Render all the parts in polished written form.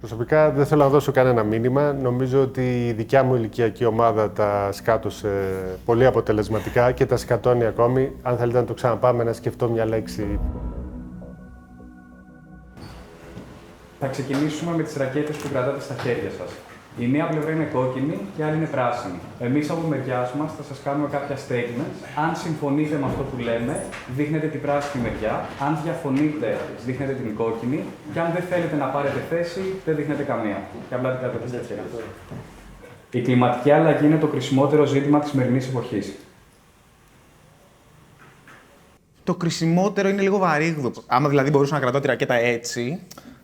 Προσωπικά δεν θέλω να δώσω κανένα μήνυμα. Νομίζω ότι η δικιά μου ηλικιακή ομάδα τα σκάτωσε πολύ αποτελεσματικά και τα σκατώνει ακόμη. Αν θέλετε να το ξαναπάμε, να σκεφτώ μια λέξη. Θα ξεκινήσουμε με τις ρακέτες που κρατάτε στα χέρια σας. Η μία πλευρά είναι κόκκινη και η άλλη είναι πράσινη. Εμείς από μεριάς μας θα σας κάνουμε κάποια statements. Αν συμφωνείτε με αυτό που λέμε, δείχνετε την πράσινη μεριά. Αν διαφωνείτε, δείχνετε την κόκκινη. Και αν δεν θέλετε να πάρετε θέση, δεν δείχνετε καμία. Και απλά την κρατάτε στα χέρια σας. Η κλιματική αλλαγή είναι το κρισιμότερο ζήτημα της σημερινής εποχής. Το κρισιμότερο είναι λίγο βαρύγδουπο. Άμα δηλαδή μπορούσα να κρατώ τη ρακέτα έτσι,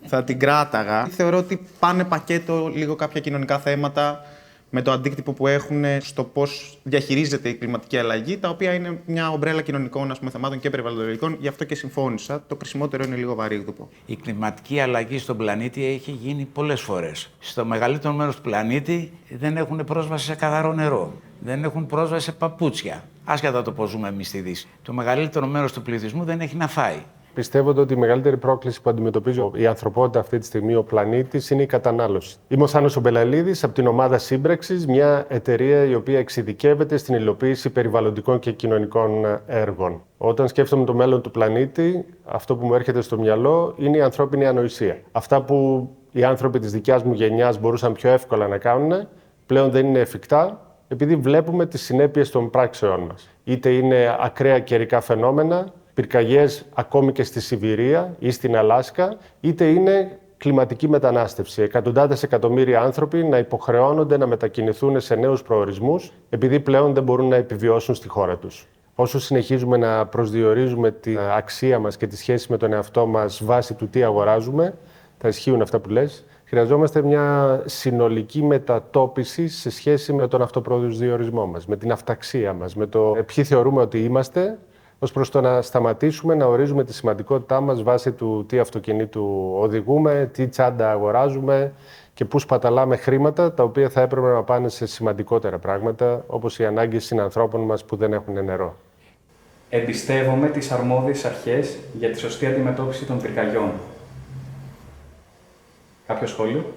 θα την κράταγα. Θεωρώ ότι πάνε πακέτο λίγο κάποια κοινωνικά θέματα με το αντίκτυπο που έχουν στο πώς διαχειρίζεται η κλιματική αλλαγή, τα οποία είναι μια ομπρέλα κοινωνικών θεμάτων και περιβαλλοντικών, γι' αυτό και συμφώνησα. Το κρισιμότερο είναι λίγο βαρύγδουπο. Η κλιματική αλλαγή στον πλανήτη έχει γίνει πολλές φορές. Στο μεγαλύτερο μέρος του πλανήτη δεν έχουν πρόσβαση σε καθαρό νερό. Δεν έχουν πρόσβαση σε παπούτσια. Άσχετα το πώς ζούμε εμείς στη Δύση. Το μεγαλύτερο μέρος του πληθυσμού δεν έχει να φάει. Πιστεύω ότι η μεγαλύτερη πρόκληση που αντιμετωπίζει η ανθρωπότητα αυτή τη στιγμή, ο πλανήτης, είναι η κατανάλωση. Είμαι ο Θάνος ο Μπελαλίδης από την ομάδα Σύμπραξης, μια εταιρεία η οποία εξειδικεύεται στην υλοποίηση περιβαλλοντικών και κοινωνικών έργων. Όταν σκέφτομαι το μέλλον του πλανήτη, αυτό που μου έρχεται στο μυαλό είναι η ανθρώπινη ανοησία. Αυτά που οι άνθρωποι της δικιάς μου γενιάς μπορούσαν πιο εύκολα να κάνουν, πλέον δεν είναι εφικτά, επειδή βλέπουμε τις συνέπειες των πράξεών μας. Είτε είναι ακραία καιρικά φαινόμενα, πυρκαγιές ακόμη και στη Σιβηρία ή στην Αλάσκα, είτε είναι κλιματική μετανάστευση. Εκατοντάδες εκατομμύρια άνθρωποι να υποχρεώνονται να μετακινηθούν σε νέους προορισμούς, επειδή πλέον δεν μπορούν να επιβιώσουν στη χώρα τους. Όσο συνεχίζουμε να προσδιορίζουμε την αξία μας και τη σχέση με τον εαυτό μας βάσει του τι αγοράζουμε, θα ισχύουν αυτά που λες. Χρειαζόμαστε μια συνολική μετατόπιση σε σχέση με τον αυτοπροσδιορισμό μας, με την αυταξία μας, με το ποιοι θεωρούμε ότι είμαστε, ως προς το να σταματήσουμε να ορίζουμε τη σημαντικότητά μας βάσει του τι αυτοκινήτου οδηγούμε, τι τσάντα αγοράζουμε και πού σπαταλάμε χρήματα, τα οποία θα έπρεπε να πάνε σε σημαντικότερα πράγματα, όπως οι ανάγκες συνανθρώπων μας που δεν έχουν νερό. Εμπιστεύομαι τις αρμόδιες αρχές για τη σωστή αντιμετώπιση των πυρκαγιών. Κάποιο σχόλιο?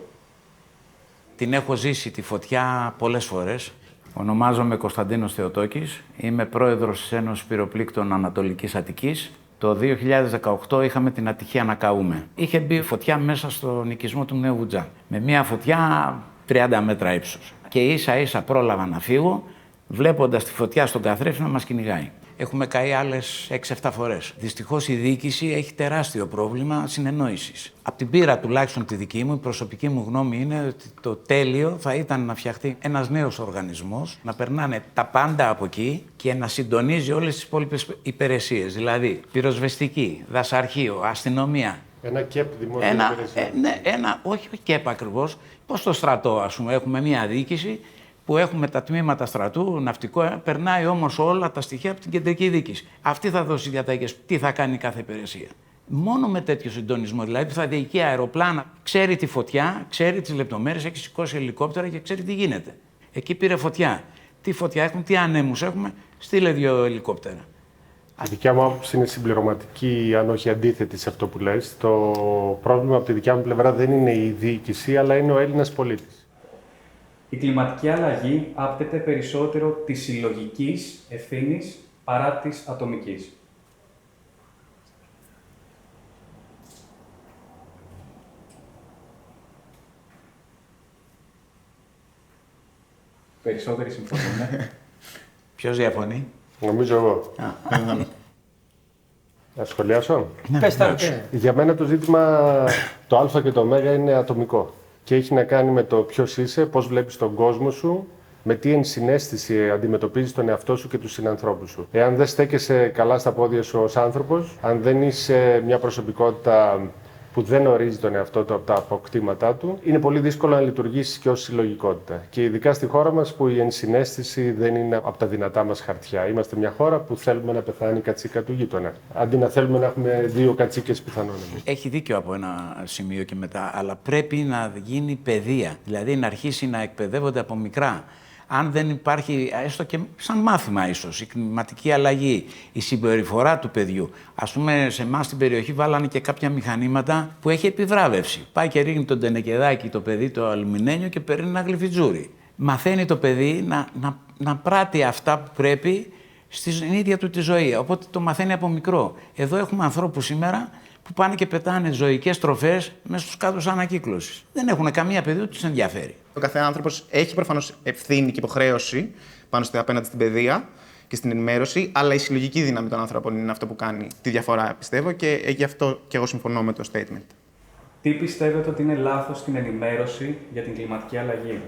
Την έχω ζήσει τη φωτιά πολλές φορές. Ονομάζομαι Κωνσταντίνος Θεοτόκης. Είμαι πρόεδρος της Ένωσης Πυροπλήκτων Ανατολικής Αττικής. Το 2018 είχαμε την ατυχία να καούμε. Είχε μπει φωτιά μέσα στον οικισμό του Νέου Βουτζά. Με μια φωτιά 30 μέτρα ύψους. Και ίσα ίσα πρόλαβα να φύγω, βλέποντας τη φωτιά στον καθρέφτη να μας κυνηγάει. Έχουμε καεί άλλες 6-7 φορές. Δυστυχώς η διοίκηση έχει τεράστιο πρόβλημα συνεννόησης. Από την πείρα τουλάχιστον τη δική μου, η προσωπική μου γνώμη είναι ότι το τέλειο θα ήταν να φτιαχτεί ένας νέος οργανισμός, να περνάνε τα πάντα από εκεί και να συντονίζει όλες τις υπόλοιπες υπηρεσίες. Δηλαδή πυροσβεστική, δασαρχείο, αστυνομία. Ένα ΚΕΠ δημόσια υπηρεσία. Ναι, όχι ΚΕΠ ακριβώς. Πώς στο στρατό, ας πούμε, έχουμε μια διοίκηση που έχουμε τα τμήματα στρατού, ναυτικό, περνάει όμως όλα τα στοιχεία από την κεντρική διοίκηση. Αυτή θα δώσει διαταγές, τι θα κάνει κάθε υπηρεσία. Μόνο με τέτοιο συντονισμό, δηλαδή που θα διοικεί αεροπλάνα, ξέρει τη φωτιά, ξέρει τις λεπτομέρειες, έχει σηκώσει ελικόπτερα και ξέρει τι γίνεται. Εκεί πήρε φωτιά. Τι φωτιά έχουμε, τι ανέμους έχουμε, στείλε 2 ελικόπτερα. Η δικιά μου άποψη είναι συμπληρωματική, αν όχι αντίθετη σε αυτό που λες. Το πρόβλημα από τη δικιά μου πλευρά δεν είναι η διοίκηση, αλλά είναι ο Έλληνας πολίτης. Η κλιματική αλλαγή άπτεται περισσότερο της συλλογικής ευθύνης παρά της ατομικής. Περισσότεροι συμφωνούν. Ποιος διαφωνεί? Νομίζω εγώ. Να σχολιάσω. Πες τα. Για μένα το ζήτημα, το α και το ω είναι ατομικό. Και έχει να κάνει με το ποιος είσαι, πώς βλέπεις τον κόσμο σου, με τι ενσυναίσθηση αντιμετωπίζεις τον εαυτό σου και τους συνανθρώπους σου. Εάν δεν στέκεσαι καλά στα πόδια σου ως άνθρωπος, αν δεν είσαι μια προσωπικότητα που δεν ορίζει τον εαυτό του από τα αποκτήματά του, είναι πολύ δύσκολο να λειτουργήσει και ως συλλογικότητα. Και ειδικά στη χώρα μας που η ενσυναίσθηση δεν είναι από τα δυνατά μας χαρτιά. Είμαστε μια χώρα που θέλουμε να πεθάνει η κατσίκα του γείτονα. Αντί να θέλουμε να έχουμε 2 κατσίκες πιθανόν. Έχει δίκιο από ένα σημείο και μετά, αλλά πρέπει να γίνει παιδεία. Δηλαδή να αρχίσει να εκπαιδεύονται από μικρά. αν δεν υπάρχει, έστω και σαν μάθημα ίσως, η κλιματική αλλαγή, η συμπεριφορά του παιδιού. Ας πούμε, σε εμάς στην περιοχή βάλανε και κάποια μηχανήματα που έχει επιβράβευση. Πάει και ρίχνει τον τενεκεδάκι το παιδί το αλουμινένιο και παίρνει ένα γλυφιτζούρι. Μαθαίνει το παιδί να πράττει αυτά που πρέπει στην ίδια του τη ζωή. Οπότε το μαθαίνει από μικρό. Εδώ έχουμε ανθρώπους σήμερα που πάνε και πετάνε ζωικές τροφές μέσα στους κάδους ανακύκλωσης. Δεν έχουν καμία παιδεία, τους ενδιαφέρει. Ο κάθε άνθρωπος έχει προφανώς ευθύνη και υποχρέωση πάνω απέναντι στην παιδεία και στην ενημέρωση, αλλά η συλλογική δύναμη των ανθρώπων είναι αυτό που κάνει τη διαφορά, πιστεύω, και γι' αυτό και εγώ συμφωνώ με το statement. Τι πιστεύετε ότι είναι λάθος στην ενημέρωση για την κλιματική αλλαγή?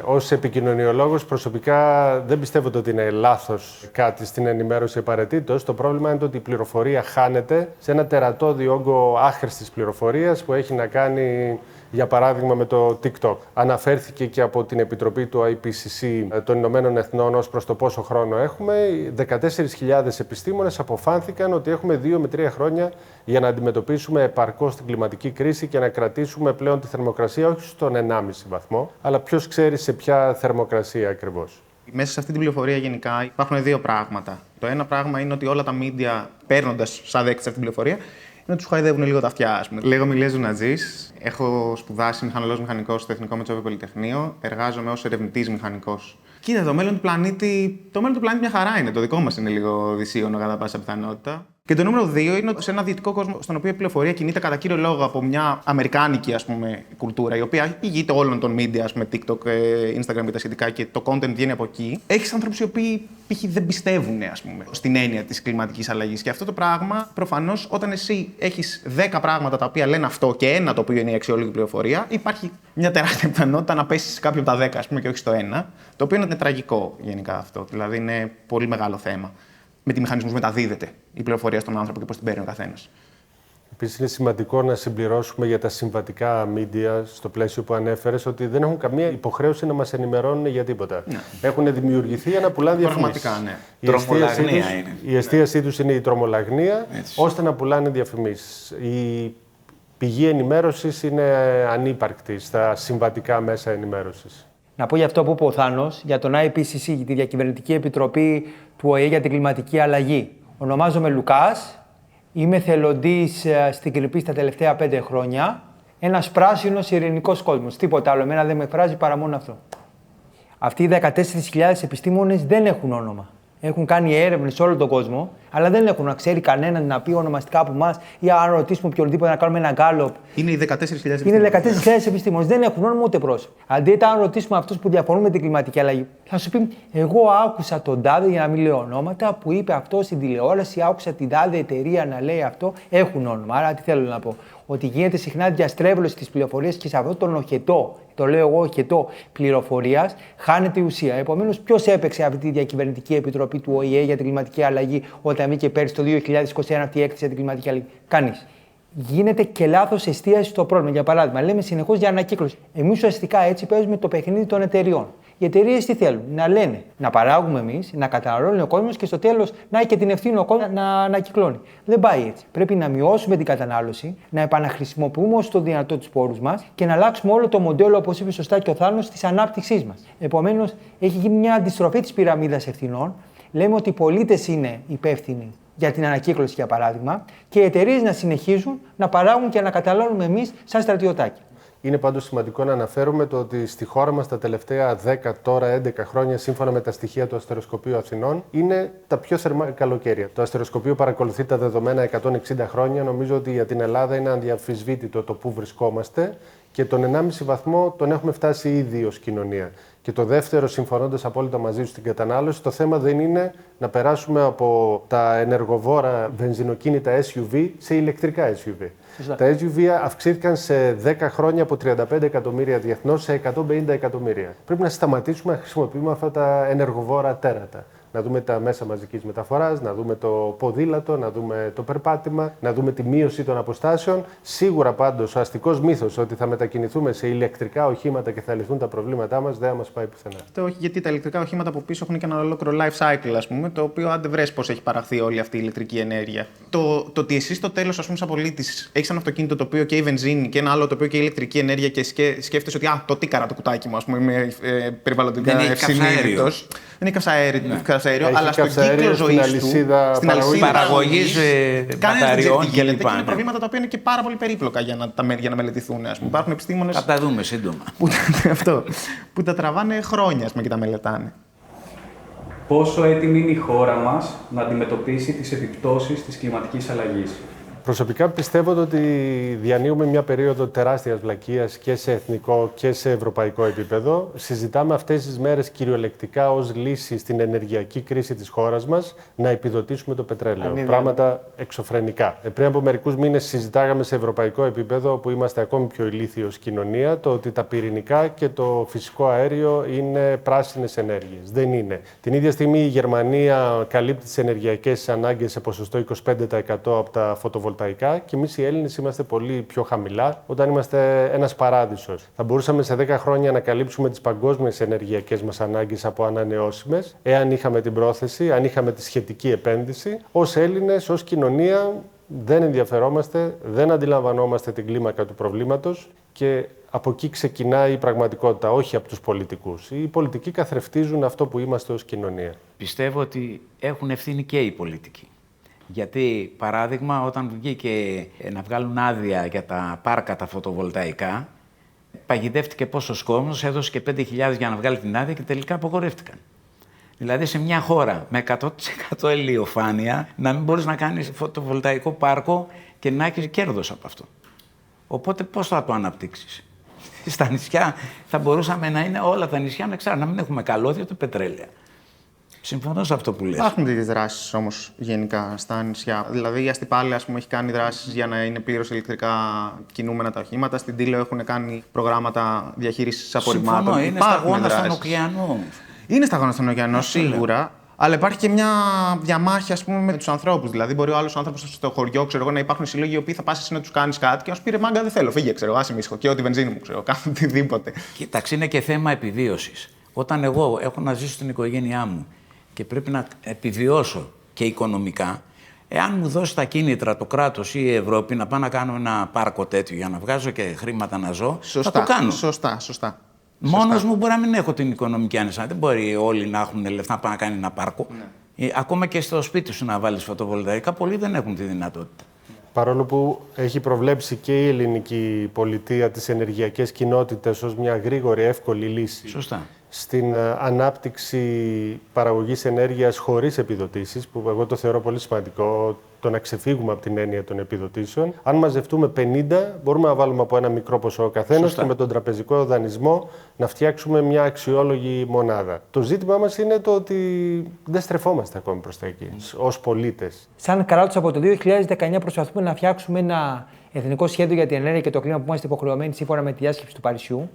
Ως επικοινωνιολόγος, προσωπικά δεν πιστεύω ότι είναι λάθος κάτι στην ενημέρωση απαραίτητος. Το πρόβλημα είναι ότι η πληροφορία χάνεται σε ένα τερατώδη όγκο άχρηστης πληροφορίας που έχει να κάνει, για παράδειγμα, με το TikTok. Αναφέρθηκε και από την Επιτροπή του IPCC των Ηνωμένων Εθνών ως προς το πόσο χρόνο έχουμε. 14.000 επιστήμονες αποφάνθηκαν ότι έχουμε 2 με 3 χρόνια για να αντιμετωπίσουμε επαρκώς την κλιματική κρίση και να κρατήσουμε πλέον τη θερμοκρασία όχι στον 1,5 βαθμό, αλλά ποιος ξέρει σε ποια θερμοκρασία ακριβώς. Μέσα σε αυτή την πληροφορία γενικά υπάρχουν δύο πράγματα. Το ένα πράγμα είναι ότι όλα τα media, παίρνοντας σαν δέκτη αυτή την πληροφορία, είναι ότι τους χαϊδεύουν λίγο τα αυτιά. Ας πούμε. Λέγομαι Ηλίας Ζουνατζής, έχω σπουδάσει μηχανολόγος μηχανικός στο Εθνικό Μετσόβιο Πολυτεχνείο, εργάζομαι ως ερευνητής μηχανικός. Κοίτα, το μέλλον του πλανήτη μια χαρά είναι. Το δικό μας είναι λίγο δυσίωνο κατά πάσα πιθανότητα. Και το νούμερο 2 είναι ότι σε ένα δυτικό κόσμο, στον οποίο η πληροφορία κινείται κατά κύριο λόγο από μια αμερικάνικη κουλτούρα, η οποία ηγείται όλων των media, TikTok, Instagram και τα σχετικά, και το content βγαίνει από εκεί. Έχεις ανθρώπους οι οποίοι π.χ. δεν πιστεύουν στην έννοια της κλιματικής αλλαγής. Και αυτό το πράγμα, προφανώς, όταν εσύ έχεις 10 πράγματα τα οποία λένε αυτό και ένα το οποίο είναι η αξιόλογη πληροφορία, υπάρχει μια τεράστια πιθανότητα να πέσει σε κάποιο από τα 10, και όχι στο ένα, το οποίο είναι τραγικό γενικά αυτό. Δηλαδή είναι πολύ μεγάλο θέμα. Με τι μηχανισμούς μεταδίδεται η πληροφορία στον άνθρωπο και πώς την παίρνει ο καθένας. Επίσης, είναι σημαντικό να συμπληρώσουμε για τα συμβατικά media, στο πλαίσιο που ανέφερες, ότι δεν έχουν καμία υποχρέωση να μας ενημερώνουν για τίποτα. Ναι. Έχουν δημιουργηθεί για να πουλάνε διαφημίσεις. Πραγματικά, ναι. Τρομολαγνία είναι. Η εστίασή τους είναι η τρομολαγνία, ώστε να πουλάνε διαφημίσεις. Η πηγή ενημέρωσης είναι ανύπαρκτη στα συμβατικά μέσα ενημέρωσης. Να πω για αυτό που είπε ο Θάνος, για τον IPCC, τη Διακυβερνητική Επιτροπή του ΟΗΕ για την Κλιματική Αλλαγή. Ονομάζομαι Λουκάς, είμαι θελοντής στην Κρυπή τα τελευταία 5 χρόνια. Ένας πράσινος ειρηνικός κόσμος. Τίποτα άλλο, εμένα δεν με εκφράζει παρά μόνο αυτό. Αυτοί οι 14.000 επιστήμονες δεν έχουν όνομα. Έχουν κάνει έρευνες σε όλο τον κόσμο, αλλά δεν έχουν να ξέρει κανέναν να πει ονομαστικά από εμάς ή αν ρωτήσουμε οποιονδήποτε να κάνουμε ένα γκάλοπ. Είναι οι 14.000 επιστήμονες. Είναι 14.000 επιστήμονες. Δεν έχουν όνομα ούτε πρόσωπο. Αντίθετα, αν ρωτήσουμε αυτούς που διαφωνούν με την κλιματική αλλαγή, θα σου πει: εγώ άκουσα τον τάδε, για να μην λέω ονόματα, που είπε αυτό στην τηλεόραση, άκουσα την τάδε εταιρεία να λέει αυτό. Έχουν όνομα. Άρα, τι θέλω να πω? Ότι γίνεται συχνά διαστρέβλωση της πληροφορίας και σε αυτό τον οχετό, το λέω εγώ οχετό πληροφορίας, χάνεται η ουσία. Επομένως, ποιος έπαιξε αυτή τη Διακυβερνητική Επιτροπή του ΟΗΕ για την κλιματική αλλαγή όταν βγήκε πέρσι το 2021 αυτή η έκθεση για την κλιματική αλλαγή? Κανείς. Γίνεται και λάθος εστίαση στο πρόβλημα. Για παράδειγμα, λέμε συνεχώς για ανακύκλωση. Εμείς ουσιαστικά έτσι παίζουμε το παιχνίδι των εταιριών. Οι εταιρείες τι θέλουν? Να λένε να παράγουμε εμείς, να καταναλώνει ο κόσμος και στο τέλος να έχει και την ευθύνη ο κόσμος να ανακυκλώνει. Δεν πάει έτσι. Πρέπει να μειώσουμε την κατανάλωση, να επαναχρησιμοποιούμε όσο το δυνατό τους πόρους μας και να αλλάξουμε όλο το μοντέλο, όπως είπε σωστά και ο Θάνος, της ανάπτυξής μας. Επομένως, έχει γίνει μια αντιστροφή της πυραμίδας ευθυνών. Λέμε ότι οι πολίτες είναι υπεύθυνοι για την ανακύκλωση, για παράδειγμα, και οι εταιρείες να συνεχίζουν να παράγουν και να καταναλώνουμε εμείς σαν στρατιωτάκια. Είναι πάντως σημαντικό να αναφέρουμε το ότι στη χώρα μας τα τελευταία 10, τώρα 11 χρόνια, σύμφωνα με τα στοιχεία του Αστεροσκοπείου Αθηνών, είναι τα πιο θερμά καλοκαίρια. Το Αστεροσκοπείο παρακολουθεί τα δεδομένα 160 χρόνια. Νομίζω ότι για την Ελλάδα είναι αδιαμφισβήτητο το πού βρισκόμαστε και τον 1,5 βαθμό τον έχουμε φτάσει ήδη ως κοινωνία. Και το δεύτερο, συμφωνώντας απόλυτα μαζί σου στην κατανάλωση, το θέμα δεν είναι να περάσουμε από τα ενεργοβόρα βενζινοκίνητα SUV σε ηλεκτρικά SUV. Τα SUV αυξήθηκαν σε 10 χρόνια από 35 εκατομμύρια διεθνώς σε 150 εκατομμύρια. Πρέπει να σταματήσουμε να χρησιμοποιούμε αυτά τα ενεργοβόρα τέρατα. να δούμε τα μέσα μαζικής μεταφοράς, να δούμε το ποδήλατο, να δούμε το περπάτημα, να δούμε τη μείωση των αποστάσεων. Σίγουρα πάντως ο αστικός μύθος ότι θα μετακινηθούμε σε ηλεκτρικά οχήματα και θα λυθούν τα προβλήματά μας δεν θα μας πάει πουθενά. Αυτό όχι, γιατί τα ηλεκτρικά οχήματα από πίσω έχουν και ένα ολόκληρο life cycle, ας πούμε, το οποίο αν δεν βρες πώς έχει παραχθεί όλη αυτή η ηλεκτρική ενέργεια. Το ότι εσύ στο τέλος, ας πούμε, σαν πολίτης, έχεις ένα αυτοκίνητο το οποίο καίει βενζίνη και ένα άλλο το οποίο καίει ηλεκτρική ενέργεια και σκέφτεσαι ότι το τίκαρα το κουτάκι μου, ας πούμε, είμαι περιβαλλοντικά ευσυνείδητος. Δεν έχει καυσαέριο, αλλά στον κύκλο ζωής του, στην αλυσίδα παραγωγής μπαταριών κλπ. Είναι προβλήματα τα οποία είναι και πάρα πολύ περίπλοκα για να μελετηθούν. Ας πούμε. Υπάρχουν επιστήμονες. Θα τα δούμε σύντομα. Που τα τραβάνε χρόνια, ας πούμε, και τα μελετάνε. Πόσο έτοιμη είναι η χώρα μας να αντιμετωπίσει τις επιπτώσεις της κλιματικής αλλαγής? Προσωπικά πιστεύω ότι διανύουμε μια περίοδο τεράστιας βλακείας και σε εθνικό και σε ευρωπαϊκό επίπεδο. Συζητάμε αυτές τις μέρες κυριολεκτικά ως λύση στην ενεργειακή κρίση της χώρας μας να επιδοτήσουμε το πετρέλαιο. Πράγματα εξωφρενικά. Πριν από μερικούς μήνες συζητάγαμε σε ευρωπαϊκό επίπεδο, που είμαστε ακόμη πιο ηλίθιοι ως κοινωνία, το ότι τα πυρηνικά και το φυσικό αέριο είναι πράσινες ενέργειες. Δεν είναι. Την ίδια στιγμή η Γερμανία καλύπτει τις ενεργειακές ανάγκες σε ποσοστό 25% από τα φωτοβολταϊκά και εμείς οι Έλληνες είμαστε πολύ πιο χαμηλά όταν είμαστε ένας παράδεισος. Θα μπορούσαμε σε 10 χρόνια να καλύψουμε τις παγκόσμιες ενεργειακές μας ανάγκες από ανανεώσιμες, εάν είχαμε την πρόθεση, αν είχαμε τη σχετική επένδυση. Ως Έλληνες, ως κοινωνία, δεν ενδιαφερόμαστε, δεν αντιλαμβανόμαστε την κλίμακα του προβλήματος και από εκεί ξεκινάει η πραγματικότητα, όχι από τους πολιτικούς. Οι πολιτικοί καθρεφτίζουν αυτό που είμαστε ως κοινωνία. Πιστεύω ότι έχουν ευθύνη και οι πολιτικοί. Γιατί, παράδειγμα, όταν βγήκε να βγάλουν άδεια για τα πάρκα τα φωτοβολταϊκά, παγιδεύτηκε πόσος κόσμος, έδωσε και 5.000 για να βγάλει την άδεια και τελικά απογορεύτηκαν. Δηλαδή, σε μια χώρα με 100% ηλιοφάνεια, να μην μπορείς να κάνεις φωτοβολταϊκό πάρκο και να έχεις κέρδος από αυτό. Οπότε, πώς θα το αναπτύξεις? Στα νησιά θα μπορούσαμε να είναι όλα τα νησιά να μην έχουμε καλώδια ούτε πετρέλαια. Συμφωνώ σε αυτό που λες. Υπάρχουν τέτοιες δράσεις όμως γενικά στα νησιά. Δηλαδή η Αστυπάλαια, ας πούμε, έχει κάνει δράσεις για να είναι πλήρως ηλεκτρικά κινούμενα τα οχήματα. Στην Τήλο έχουν κάνει προγράμματα διαχείρισης απορριμμάτων. Συμφωνώ, είναι σταγόνα στον ωκεανό. Είναι σταγόνα στον ωκεανό, σίγουρα. Αλλά υπάρχει και μια διαμάχη, ας πούμε, με τους ανθρώπους. Δηλαδή, μπορεί ο άλλος άνθρωπος στο χωριό, ξέρω εγώ, να υπάρχουν σύλλογοι οι οποίοι θα πας εσύ να τους κάνεις κάτι και να σου πει: μάγκα, δεν θέλω, φύγε, ξέρω, άσε με ησυχοκαίω τη βενζίνη μου, ξέρω, κάνω οτιδήποτε. Κοίταξε, είναι και θέμα επιβίωσης. Όταν εγώ έχω να ζήσω στην οικογένειά μου και πρέπει να επιβιώσω και οικονομικά, εάν μου δώσει τα κίνητρα το κράτος ή η Ευρώπη να πάω να κάνω ένα πάρκο τέτοιο για να βγάζω και χρήματα να ζω, Σωστά, θα το κάνω. Σωστά. Μόνος μου μπορεί να μην έχω την οικονομική άνεση. Δεν μπορεί όλοι να έχουν λεφτά να πάνε να κάνει ένα πάρκο. Ναι. Ακόμα και στο σπίτι σου να βάλεις φωτοβολταϊκά, πολλοί δεν έχουν τη δυνατότητα. Παρόλο που έχει προβλέψει και η ελληνική πολιτεία τις ενεργειακές κοινότητες ως μια γρήγορη, εύκολη λύση. Σωστά. Στην ανάπτυξη παραγωγής ενέργειας χωρίς επιδοτήσεις, που εγώ το θεωρώ πολύ σημαντικό, το να ξεφύγουμε από την έννοια των επιδοτήσεων. Αν μαζευτούμε 50, μπορούμε να βάλουμε από ένα μικρό ποσό ο καθένας και με τον τραπεζικό δανεισμό να φτιάξουμε μια αξιόλογη μονάδα. Το ζήτημά μας είναι το ότι δεν στρεφόμαστε ακόμη προς τα εκεί, ως πολίτες. Σαν κράτος από το 2019 προσπαθούμε να φτιάξουμε ένα εθνικό σχέδιο για την ενέργεια και το κλίμα που είμαστε υποχρεωμένοι σύμφωνα με τη διάσκεψη του Παρισιού.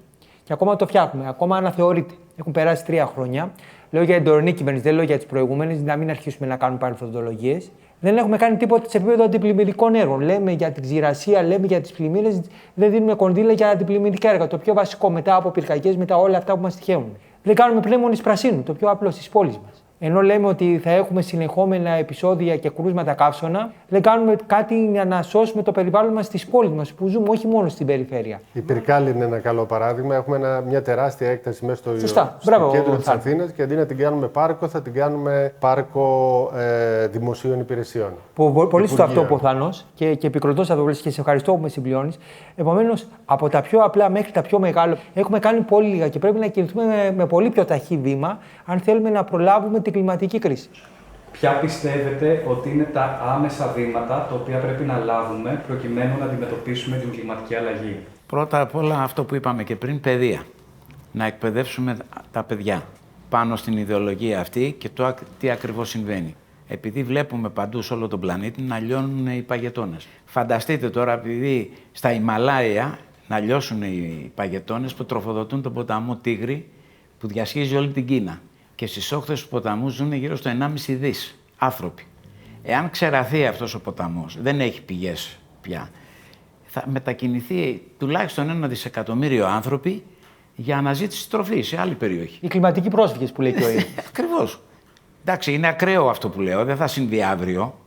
Και ακόμα το φτιάχνουμε, ακόμα αναθεωρείται. Έχουν περάσει 3 χρόνια. Λέω για την τωρινή κυβέρνηση, δεν λέω για τις προηγούμενες, να μην αρχίσουμε να κάνουμε παρελθοντολογίες. Δεν έχουμε κάνει τίποτα σε επίπεδο αντιπλημμυρικών έργων. Λέμε για την ξηρασία, λέμε για τις πλημμύρες, δεν δίνουμε κονδύλια για αντιπλημμυρικά έργα. Το πιο βασικό μετά από πυρκαγιές, μετά όλα αυτά που μας τυχαίνουν. Δεν κάνουμε πνεύμονες πρασίνου, το πιο απλό στις πόλεις μας. Ενώ λέμε ότι θα έχουμε συνεχόμενα επεισόδια και κρούσματα καύσωνα, δεν κάνουμε κάτι για να σώσουμε το περιβάλλον μας στις πόλεις μας, που ζούμε όχι μόνο στην περιφέρεια. Η Πυρκάλη είναι ένα καλό παράδειγμα. Έχουμε μια τεράστια έκταση μέσα στο κέντρο της Αθήνας και αντί να την κάνουμε πάρκο, θα την κάνουμε πάρκο δημοσίων υπηρεσιών. Πολύ στο αυτό προφανώς και επικροτώ σε αυτό και σε ευχαριστώ που με συμπληρώνεις. Επομένως, από τα πιο απλά μέχρι τα πιο μεγάλα, έχουμε κάνει πολύ λίγα και πρέπει να κινηθούμε με πολύ πιο ταχύ βήμα, αν θέλουμε να προλάβουμε την κλιματική κρίση. Ποια πιστεύετε ότι είναι τα άμεσα βήματα τα οποία πρέπει να λάβουμε προκειμένου να αντιμετωπίσουμε την κλιματική αλλαγή? Πρώτα απ' όλα αυτό που είπαμε και πριν, παιδεία. Να εκπαιδεύσουμε τα παιδιά πάνω στην ιδεολογία αυτή και το τι ακριβώς συμβαίνει. Επειδή βλέπουμε παντού σε όλο τον πλανήτη να λιώνουν οι παγετώνες. Φανταστείτε τώρα, επειδή στα Ιμαλάια να λιώσουν οι παγετώνες που τροφοδοτούν τον ποταμό Τίγρη που διασχίζει όλη την Κίνα. και στις όχθες του ποταμού ζουν γύρω στο 1,5 δις άνθρωποι. Εάν ξεραθεί αυτός ο ποταμός, δεν έχει πηγές πια, θα μετακινηθεί τουλάχιστον 1 δισεκατομμύριο άνθρωποι για αναζήτηση τροφής σε άλλη περιοχή. Οι κλιματικοί πρόσφυγες που λέει και ο ίδιος. Ακριβώς. Εντάξει, είναι ακραίο αυτό που λέω, δεν θα συμβεί αύριο,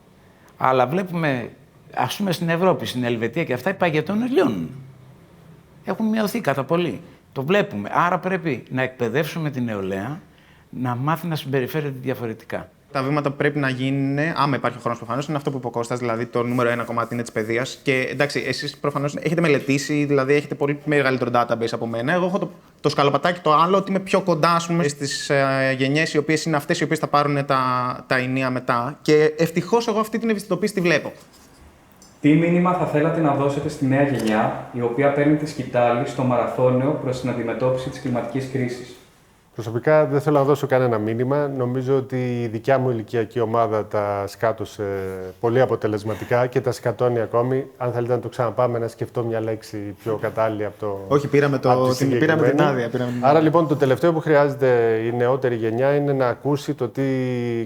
αλλά βλέπουμε, ας πούμε στην Ευρώπη, στην Ελβετία και αυτά, οι παγετώνες λιώνουν. Έχουν μειωθεί κατά πολύ. Το βλέπουμε. Άρα πρέπει να εκπαιδεύσουμε την νεολαία να μάθει να συμπεριφέρεται διαφορετικά. Τα βήματα που πρέπει να γίνουν, άμα υπάρχει ο χρόνος προφανώς, είναι αυτό που είπε ο Κώστας, δηλαδή το νούμερο ένα κομμάτι είναι της παιδείας. Και εντάξει, εσείς προφανώς έχετε μελετήσει, δηλαδή έχετε πολύ μεγαλύτερο database από μένα. Εγώ έχω το σκαλοπατάκι το άλλο, ότι είμαι πιο κοντά, ας πούμε, στις γενιές οι οποίες είναι αυτές οι οποίες θα πάρουν τα ενία μετά. Και ευτυχώς εγώ αυτή την ευαισθητοποίηση τη βλέπω. Τι μήνυμα θα θέλατε να δώσετε στη νέα γενιά, η οποία παίρνει τη σκητάλη στο μαραθώνιο προς την αντιμετώπιση της κλιματικής κρίσης? Προσωπικά δεν θέλω να δώσω κανένα μήνυμα. Νομίζω ότι η δικιά μου ηλικιακή ομάδα τα σκάτωσε πολύ αποτελεσματικά και τα σκατώνει ακόμη. Αν θέλετε να το ξαναπάμε, να σκεφτώ μια λέξη πιο κατάλληλη από το. Όχι, πήραμε την άδεια. Άρα λοιπόν το τελευταίο που χρειάζεται η νεότερη γενιά είναι να ακούσει το τι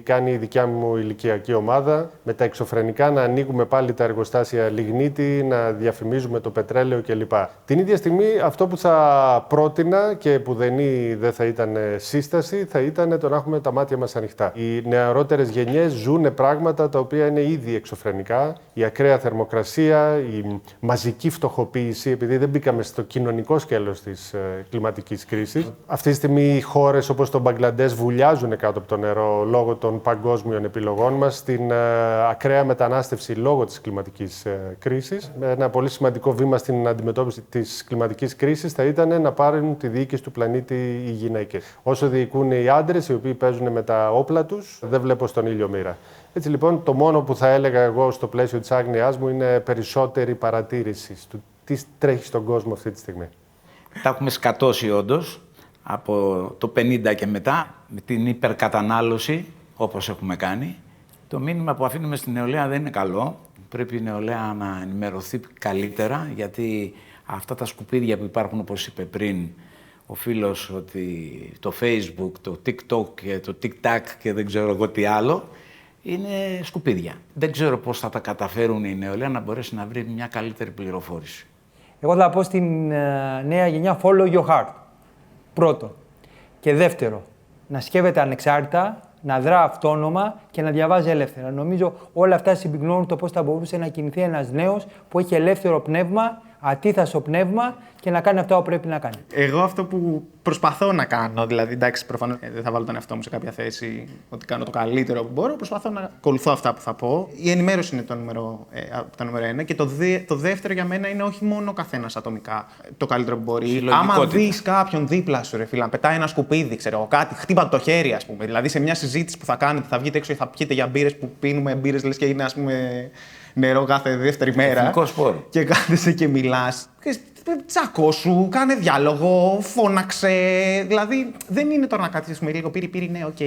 κάνει η δικιά μου ηλικιακή ομάδα. Με τα εξωφρενικά να ανοίγουμε πάλι τα εργοστάσια λιγνίτη, να διαφημίζουμε το πετρέλαιο κλπ. Την ίδια στιγμή αυτό που θα πρότεινα και που δεν θα ήταν σύσταση, θα ήταν το να έχουμε τα μάτια μας ανοιχτά. Οι νεαρότερες γενιές ζουν πράγματα τα οποία είναι ήδη εξωφρενικά. Η ακραία θερμοκρασία, η μαζική φτωχοποίηση, επειδή δεν μπήκαμε στο κοινωνικό σκέλος της κλιματικής κρίσης. Αυτή τη στιγμή οι χώρες όπως το Μπαγκλαντές βουλιάζουν κάτω από το νερό λόγω των παγκόσμιων επιλογών μας, στην ακραία μετανάστευση λόγω της κλιματικής κρίσης. Ένα πολύ σημαντικό βήμα στην αντιμετώπιση της κλιματικής κρίσης θα ήταν να πάρουν τη διοίκηση του πλανήτη οι γυναίκες. Όσο διοικούν οι άντρες, οι οποίοι παίζουν με τα όπλα τους, δεν βλέπω στον ήλιο μοίρα. Έτσι λοιπόν, το μόνο που θα έλεγα εγώ στο πλαίσιο της άγνοιάς μου είναι περισσότερη παρατήρηση του τι τρέχει στον κόσμο αυτή τη στιγμή. Τα έχουμε σκατώσει όντως από το 50 και μετά, με την υπερκατανάλωση, όπως έχουμε κάνει. Το μήνυμα που αφήνουμε στην νεολαία δεν είναι καλό. Πρέπει η νεολαία να ενημερωθεί καλύτερα, γιατί αυτά τα σκουπίδια που υπάρχουν, όπως είπε πριν ο φίλος, ότι το Facebook, το TikTok και το TikTok και δεν ξέρω εγώ τι άλλο, είναι σκουπίδια. Δεν ξέρω πώς θα τα καταφέρουν η νεολαία να μπορέσει να βρει μια καλύτερη πληροφόρηση. Εγώ θα πω στην νέα γενιά follow your heart. Πρώτο. Και δεύτερο, να σκέφτεται ανεξάρτητα, να δρά αυτόνομα και να διαβάζει ελεύθερα. Νομίζω όλα αυτά συμπυκνώνουν το πώς θα μπορούσε να κινηθεί ένας νέος που έχει ελεύθερο πνεύμα, ατίθασο πνεύμα και να κάνει αυτά που πρέπει να κάνει. Εγώ αυτό που προσπαθώ να κάνω, δηλαδή εντάξει, προφανώς δεν θα βάλω τον εαυτό μου σε κάποια θέση ότι κάνω το καλύτερο που μπορώ, προσπαθώ να ακολουθώ αυτά που θα πω. Η ενημέρωση είναι το νούμερο ένα και το δεύτερο για μένα είναι όχι μόνο ο καθένας ατομικά το καλύτερο που μπορεί. Άμα δεις κάποιον δίπλα σου, ρε φίλε, να πετάει ένα σκουπίδι, ξέρω εγώ, κάτι, χτύπα το χέρι, ας πούμε. Δηλαδή σε μια συζήτηση που θα κάνετε, θα βγείτε έξω ή θα πιείτε για μπύρες που πίνουμε μπύρες, λες και είναι, ας πούμε, νερό κάθε δεύτερη μέρα. Και κάθεσαι και μιλάς. Τσακώσου, κάνε διάλογο, φώναξε. Δηλαδή δεν είναι τώρα να κάθεσαι λίγο πύρι, ναι, οκ.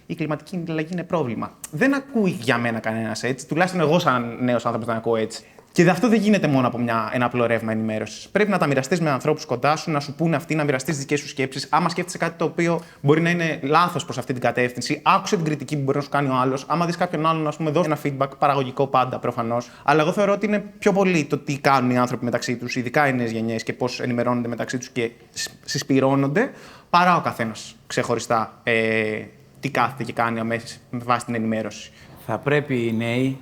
Η κλιματική αλλαγή είναι πρόβλημα. Δεν ακούει για μένα κανένας έτσι. Τουλάχιστον εγώ, σαν νέος άνθρωπος, δεν ακούω έτσι. Και αυτό δεν γίνεται μόνο από ένα απλό ρεύμα ενημέρωσης. Πρέπει να τα μοιραστείς με ανθρώπους κοντά σου, να σου πούνε αυτοί, να μοιραστείς τις δικές σου σκέψεις. Άμα σκέφτεσαι κάτι το οποίο μπορεί να είναι λάθος προς αυτή την κατεύθυνση, άκουσε την κριτική που μπορεί να σου κάνει ο άλλος. Άμα δεις κάποιον άλλον, ας πούμε, δώσει ένα feedback παραγωγικό πάντα προφανώς. Αλλά εγώ θεωρώ ότι είναι πιο πολύ το τι κάνουν οι άνθρωποι μεταξύ τους, ειδικά οι νέες γενιές και πώς ενημερώνονται μεταξύ τους και συσπυρώνονται, παρά ο καθένας ξεχωριστά τι κάθεται και κάνει αμέσως με βάση την ενημέρωση. Θα πρέπει οι νέοι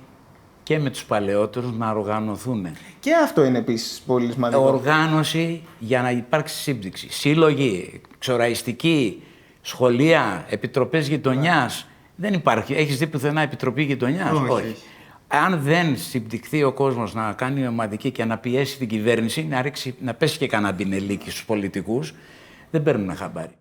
και με τους παλαιότερους να οργανωθούν. Και αυτό είναι επίσης πολύ σημαντικό. Οργάνωση για να υπάρξει σύμπτυξη. Σύλλογοι, ξοραϊστικοί, σχολεία, επιτροπές γειτονιάς. Δεν υπάρχει. Έχεις δει πουθενά επιτροπή γειτονιάς? Όχι. Αν δεν συμπτυχθεί ο κόσμος να κάνει ομαδική και να πιέσει την κυβέρνηση, να πέσει και κανένα μπινελίκι στους πολιτικούς, δεν παίρνουν χαμπάρι.